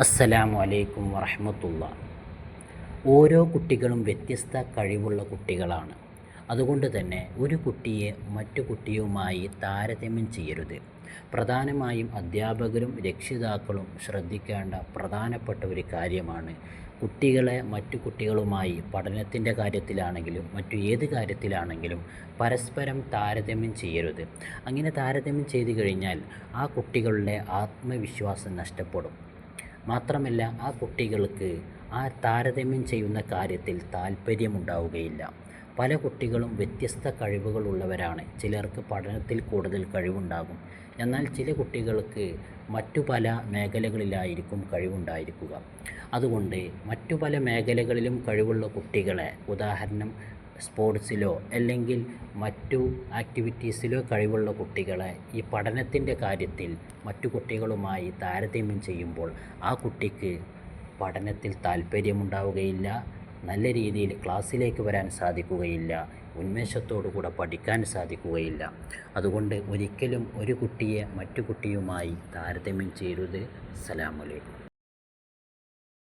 അസ്സലാമു അലൈക്കും വറഹ്മത്തുള്ള. ഓരോ കുട്ടികളും വ്യത്യസ്ത കഴിവുള്ള കുട്ടികളാണ്. അതുകൊണ്ട് തന്നെ ഒരു കുട്ടിയെ മറ്റു കുട്ടിയുമായി താരതമ്യം ചെയ്യരുത്. പ്രധാനമായും അധ്യാപകരും രക്ഷിതാക്കളും ശ്രദ്ധിക്കേണ്ട പ്രധാനപ്പെട്ട ഒരു കാര്യമാണ് കുട്ടികളെ മറ്റു കുട്ടികളുമായി പഠനത്തിൻ്റെ കാര്യത്തിലാണെങ്കിലും മറ്റു ഏത് കാര്യത്തിലാണെങ്കിലും പരസ്പരം താരതമ്യം ചെയ്യരുത്. അങ്ങനെ താരതമ്യം ചെയ്തു കഴിഞ്ഞാൽ ആ കുട്ടികളുടെ ആത്മവിശ്വാസം നഷ്ടപ്പെടും. മാത്രമല്ല, ആ കുട്ടികൾക്ക് ആ താരതമ്യം ചെയ്യുന്ന കാര്യത്തിൽ താല്പര്യമുണ്ടാവുകയില്ല. പല കുട്ടികളും വ്യത്യസ്ത കഴിവുകളുള്ളവരാണ്. ചിലർക്ക് പഠനത്തിൽ കൂടുതൽ കഴിവുണ്ടാകും. എന്നാൽ ചില കുട്ടികൾക്ക് മറ്റു പല മേഖലകളിലായിരിക്കും കഴിവുണ്ടായിരിക്കുക. അതുകൊണ്ട് മറ്റു പല മേഖലകളിലും കഴിവുള്ള കുട്ടികളെ, ഉദാഹരണം സ്പോർട്സിലോ അല്ലെങ്കിൽ മറ്റു ആക്ടിവിറ്റീസിലോ കഴിവുള്ള കുട്ടികളെ ഈ പഠനത്തിൻ്റെ കാര്യത്തിൽ മറ്റു കുട്ടികളുമായി താരതമ്യം ചെയ്യുമ്പോൾ ആ കുട്ടിക്ക് പഠനത്തിൽ താല്പര്യമുണ്ടാവുകയില്ല, നല്ല രീതിയിൽ ക്ലാസ്സിലേക്ക് വരാൻ സാധിക്കുകയില്ല, ഉന്മേഷത്തോടു കൂടെ പഠിക്കാൻ സാധിക്കുകയില്ല. അതുകൊണ്ട് ഒരിക്കലും ഒരു കുട്ടിയെ മറ്റു കുട്ടിയുമായി താരതമ്യം ചെയ്യരുത്. അസ്സലാമു അലൈക്കും.